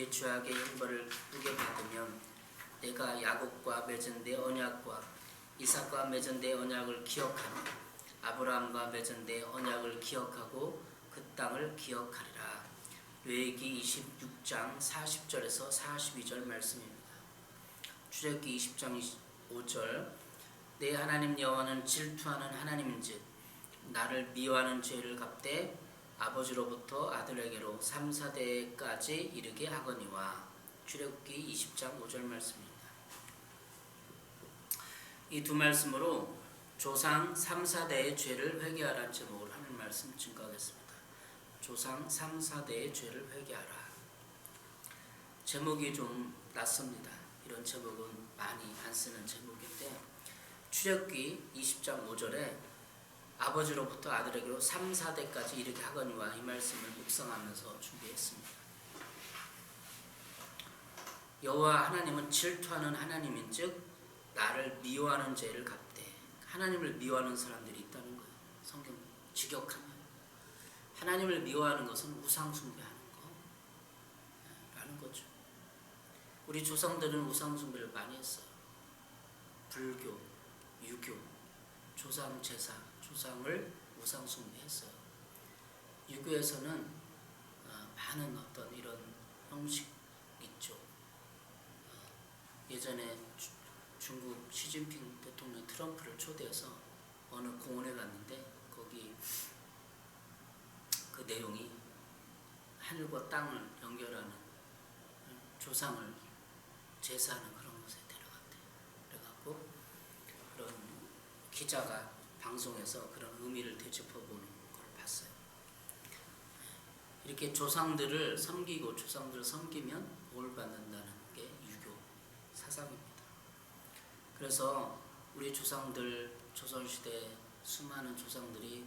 내 죄악의 형벌을 기쁘게 받으면 내가 야곱과 맺은 내 언약과 이삭과 맺은 내 언약을 기억하며 아브라함과 맺은 내 언약을 기억하고 그 땅을 기억하리라. 레위기 26장 40절에서 42절 말씀입니다. 출애굽기 20장 5절 내 하나님 여호와는 질투하는 하나님인즉 나를 미워하는 죄를 갚되 아버지로부터 아들에게로 3, 4대까지 이르게 하거니와. 출애굽기 20장 5절 말씀입니다. 이 두 말씀으로 조상 3, 4대의 죄를 회개하라는 제목을 하는 말씀 증거하겠습니다. 조상 3, 4대의 죄를 회개하라. 제목이 좀 낯섭니다. 이런 제목은 많이 안 쓰는 제목인데 출애굽기 20장 5절에 아버지로부터 아들에게로 3, 4대까지 이르게 하거니와 이 말씀을 묵상하면서 준비했습니다. 여호와 하나님은 질투하는 하나님인즉 나를 미워하는 죄를 갚되. 하나님을 미워하는 사람들이 있다는 거예요. 성경 직역하면 하나님을 미워하는 것은 우상 숭배하는 거라는 거죠. 우리 조상들은 우상 숭배를 많이 했어요. 불교, 유교, 조상 제사, 조상을 우상 숭배했어요. 유교에서는 많은 어떤 이런 형식 있죠. 예전에 중국 시진핑 대통령 트럼프를 초대해서 어느 공원에 갔는데 거기 그 내용이 하늘과 땅을 연결하는 조상을 제사하는 그런 곳에 데려갔대. 그래갖고 그런 기자가 방송에서 그런 의미를 되짚어보는 걸 봤어요. 이렇게 조상들을 섬기고 조상들을 섬기면 복을 받는다는 게 유교 사상입니다. 그래서 우리 조상들 조선시대 수많은 조상들이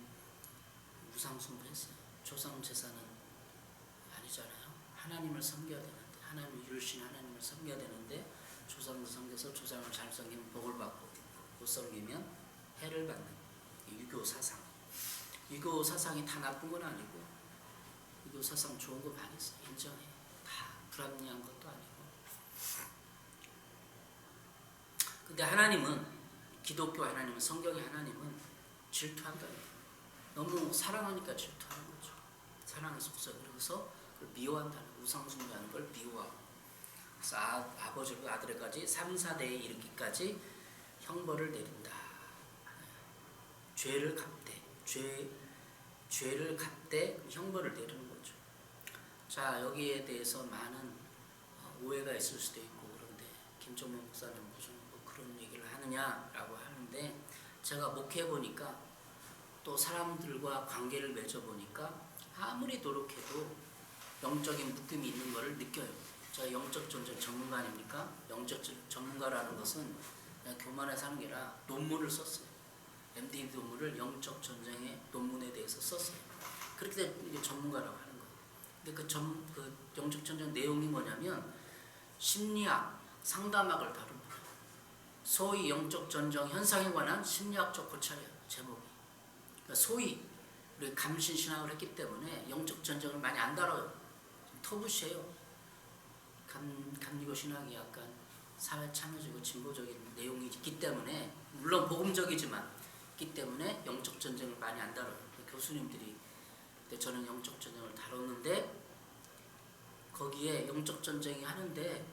우상 숭배했어요. 조상 제사는 아니잖아요. 하나님을 섬겨야 되는데 하나님을 이루신 하나님을 섬겨야 되는데 조상을 섬겨서 조상을 잘 섬기면 복을 받고 못 섬기면 해를 받는 유교 사상. 유교 사상이 다 나쁜 건 아니고 유교 사상 좋은 거 많이 있어요. 인정해. 다 불합리한 것도 아니고. 근데 하나님은, 기독교 하나님은, 성경의 하나님은 질투한다는 거예요. 너무 사랑하니까 질투하는 거죠. 사랑의 속성. 그래서 그걸 미워한다는 거예요. 우상 숭배하는 걸 미워하고. 그래서 아버지로 아들에까지 3, 4대에 이르기까지 형벌을 내린다. 죄를 갚되, 죄를 갚되 형벌을 내리는 거죠. 자, 여기에 대해서 많은 오해가 있을 수도 있고 그런데 김종문 목사님 무슨 뭐 그런 얘기를 하느냐라고 하는데 제가 목회해 보니까 또 사람들과 관계를 맺어 보니까 아무리 노력해도 영적인 묶임이 있는 것을 느껴요. 제가 영적 전쟁 전문가 아닙니까? 영적 전문가라는 것은 그냥 교만해서 하는 게 아니라 논문을 썼어요. MD 논문을 영적 전쟁의 논문에 대해서 썼어요. 그렇게 이제 전문가라고 하는 거예요. 근데 그 영적 전쟁 내용이 뭐냐면 심리학, 상담학을 다룹니다. 소위 영적 전쟁 현상에 관한 심리학적 고찰이에요. 제목이. 그러니까 소위 우리 감신 신학을 했기 때문에 영적 전쟁을 많이 안 다뤄요. 터부시해요. 감리교 신학이 약간 사회 참여적이고 진보적인 내용이 있기 때문에 물론 복음적이지만 있기 때문에 영적 전쟁을 많이 안 다뤄요. 교수님들이 그때 저는 영적 전쟁을 다뤘는데 거기에 영적 전쟁이 하는데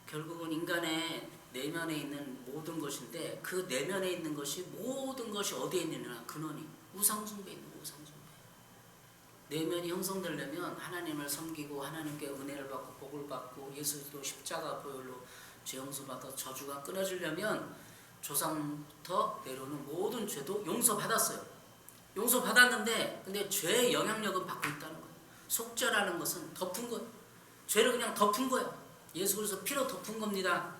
결국은 인간의 내면에 있는 모든 것인데 그 내면에 있는 것이 모든 것이 어디에 있느냐 근원이 우상숭배에 있는 거예요. 우상숭배. 내면이 형성되려면 하나님을 섬기고 하나님께 은혜를 받고 복을 받고 예수 그리스도 십자가 보혈로 죄 용서받아서 저주가 끊어지려면 조상부터 내려오는 모든 죄도 용서받았어요. 용서받았는데 근데 죄의 영향력은 받고 있다는 거예요. 속죄라는 것은 덮은 거예요. 죄를 그냥 덮은 거예요. 예수 그리스도 피로 덮은 겁니다.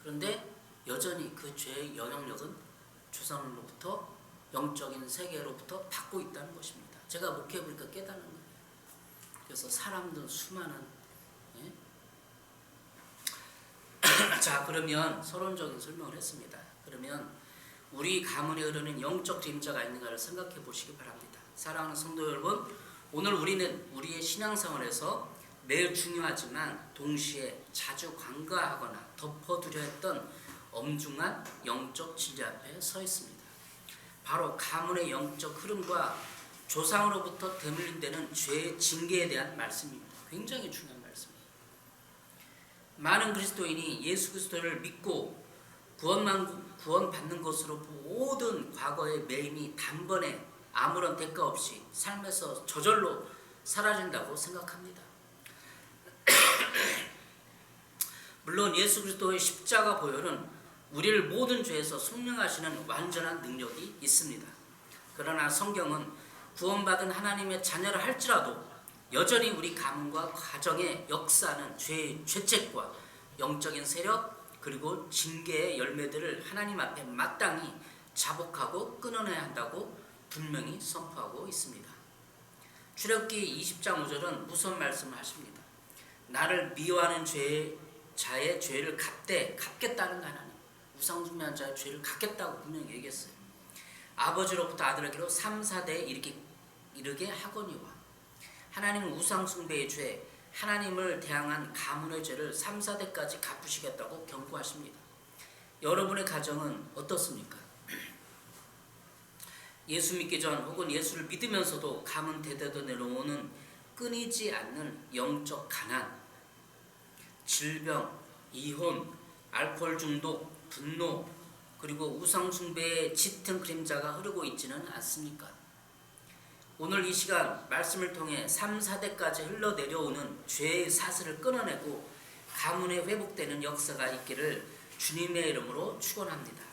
그런데 여전히 그 죄의 영향력은 조상으로부터 영적인 세계로부터 받고 있다는 것입니다. 제가 목회해보니까 깨닫는 거예요. 그래서 사람들 수많은 자, 그러면 서론적인 설명을 했습니다. 그러면 우리 가문에 흐르는 영적 그림자가 있는가를 생각해 보시기 바랍니다. 사랑하는 성도 여러분, 오늘 우리는 우리의 신앙생활에서 매우 중요하지만 동시에 자주 간과하거나 덮어두려 했던 엄중한 영적 진리 앞에 서 있습니다. 바로 가문의 영적 흐름과 조상으로부터 대물림되는 죄의 징계에 대한 말씀입니다. 굉장히 중요한 말씀이에요. 많은 그리스도인이 예수 그리스도를 믿고 구원받는 것으로 모든 과거의 매임이 단번에 아무런 대가 없이 삶에서 저절로 사라진다고 생각합니다. 물론 예수 그리스도의 십자가 보혈은 우리를 모든 죄에서 속량하시는 완전한 능력이 있습니다. 그러나 성경은 구원받은 하나님의 자녀라 할지라도 여전히 우리 가문과 가정에 역사하는 죄의 죄책과 영적인 세력 그리고 징계의 열매들을 하나님 앞에 마땅히 자복하고 끊어내야 한다고 분명히 선포하고 있습니다. 출애굽기 20장 5절은 무슨 말씀을 하십니다. 나를 미워하는 자의 죄를 갚겠다는 거 하나님. 우상숭배한 자의 죄를 갚겠다고 분명히 얘기했어요. 아버지로부터 아들에게로 3, 4대에 이르게 하거니와 하나님은 우상숭배의 죄, 하나님을 대항한 가문의 죄를 3, 4대까지 갚으시겠다고 경고하십니다. 여러분의 가정은 어떻습니까? 예수 믿기 전 혹은 예수를 믿으면서도 가문 대대로 내려오는 끊이지 않는 영적 가난, 질병, 이혼, 알코올 중독, 분노, 그리고 우상숭배의 짙은 그림자가 흐르고 있지는 않습니까? 오늘 이 시간 말씀을 통해 3, 4대까지 흘러내려오는 죄의 사슬을 끊어내고 가문에 회복되는 역사가 있기를 주님의 이름으로 축원합니다.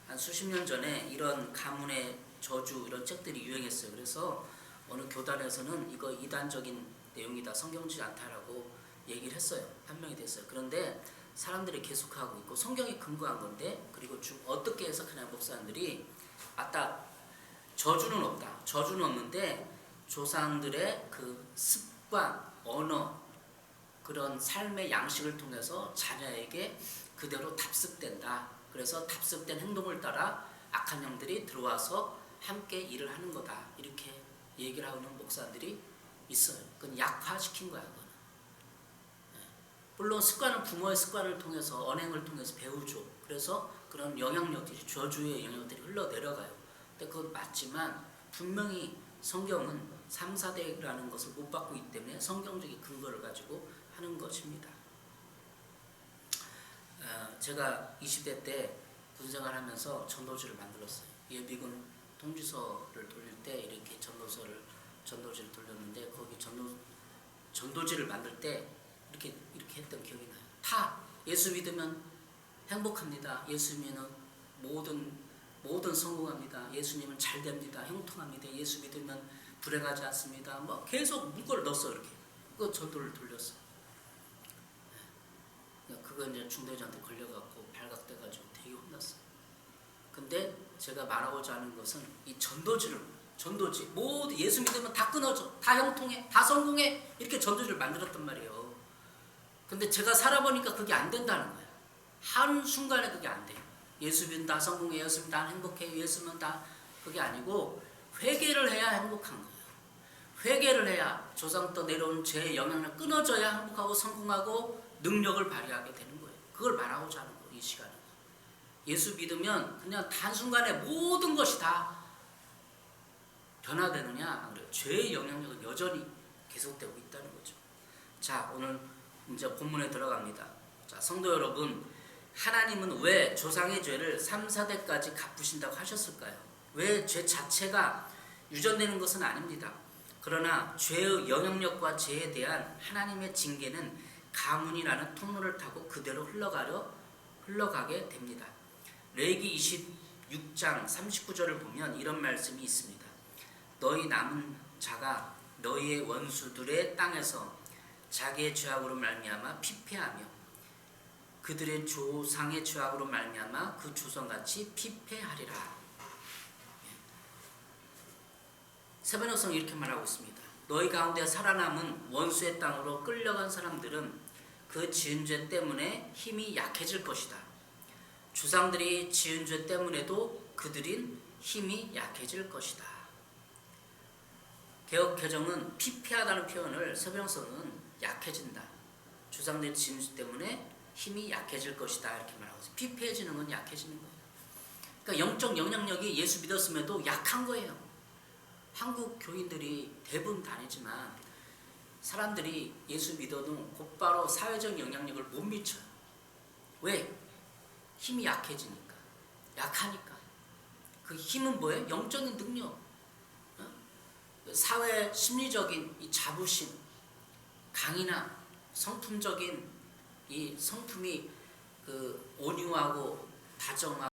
한 수십 년 전에 이런 가문의 저주 이런 책들이 유행했어요. 그래서 어느 교단에서는 이거 이단적인 내용이다, 성경지 않다라고 얘기를 했어요. 판명이 됐어요. 그런데 사람들이 계속하고 있고 성경이 근거한 건데, 그리고 어떻게 해석하냐 목사님들이 아따 저주는 없다. 저주는 없는데 조상들의 그 습관, 언어, 그런 삶의 양식을 통해서 자녀에게 그대로 답습된다. 그래서 답습된 행동을 따라 악한 영들이 들어와서 함께 일을 하는 거다. 이렇게 얘기를 하는 목사들이 있어요. 그건 약화시킨 거야. 그건. 물론 습관은 부모의 습관을 통해서 언행을 통해서 배우죠. 그래서 그런 영향력들이 저주의 영향력들이 흘러내려가요. 근데 그건 맞지만 분명히 성경은 3, 4대라는 것을 못 받고 있기 때문에 성경적인 근거를 가지고 하는 것입니다. 제가 20대 때 군생활 하면서 전도지를 만들었어요. 예비군 통지서를 돌릴 때 이렇게 전도지를 돌렸는데 거기 전도지를 만들 때 이렇게 했던 기억이 나요. 다 예수 믿으면 행복합니다. 예수 믿으면 모든 성공합니다. 예수님은 잘 됩니다. 형통합니다. 예수 믿으면 불행하지 않습니다. 뭐 계속 문구를 넣었어. 이렇게 그 전도를 돌렸어. 그거 이제 중대장한테 걸려갖고 발각돼가지고 되게 혼났어. 근데 제가 말하고자 하는 것은 이 전도지 모두 예수 믿으면 다 끊어져, 다 형통해, 다 성공해, 이렇게 전도지를 만들었단 말이에요. 근데 제가 살아보니까 그게 안 된다는 거야. 한 순간에 그게 안 돼요. 예수 믿으면 다 성공해, 예수 믿으면 다 행복해, 예수 믿으면 다, 그게 아니고 회개를 해야 행복한 거예요. 회개를 해야 조상부터 내려온 죄의 영향을 끊어져야 행복하고 성공하고 능력을 발휘하게 되는 거예요. 그걸 말하고자 하는 거예요. 이 시간은. 예수 믿으면 그냥 단순간에 모든 것이 다 변화되느냐? 죄의 영향력은 여전히 계속되고 있다는 거죠. 자, 오늘 이제 본문에 들어갑니다. 자, 성도 여러분, 하나님은 왜 조상의 죄를 3, 4대까지 갚으신다고 하셨을까요? 왜 죄 자체가 유전되는 것은 아닙니다. 그러나 죄의 영향력과 죄에 대한 하나님의 징계는 가문이라는 통로를 타고 그대로 흘러가게 됩니다. 레위기 26장 39절을 보면 이런 말씀이 있습니다. 너희 남은 자가 너희의 원수들의 땅에서 자기의 죄악으로 말미암아 피폐하며 그들의 조상의 죄악으로 말미암아 그 조상같이 피폐하리라. 세번역성은 이렇게 말하고 있습니다. 너희 가운데 살아남은 원수의 땅으로 끌려간 사람들은 그 지은 죄 때문에 힘이 약해질 것이다. 조상들이 지은 죄 때문에도 그들인 힘이 약해질 것이다. 개혁개정은 피폐하다는 표현을 서병석은 약해진다. 주상된 진수 때문에 힘이 약해질 것이다 이렇게 말하고 있어요. 피폐해지는 건 약해지는 거예요. 그러니까 영적 영향력이 예수 믿었음에도 약한 거예요. 한국 교인들이 대부분 다니지만 사람들이 예수 믿어도 곧바로 사회적 영향력을 못 미쳐요. 왜? 힘이 약해지니까. 약하니까. 그 힘은 뭐예요? 영적인 능력. 사회 심리적인 이 자부심, 강인함, 성품적인 이 성품이 그 온유하고 다정하고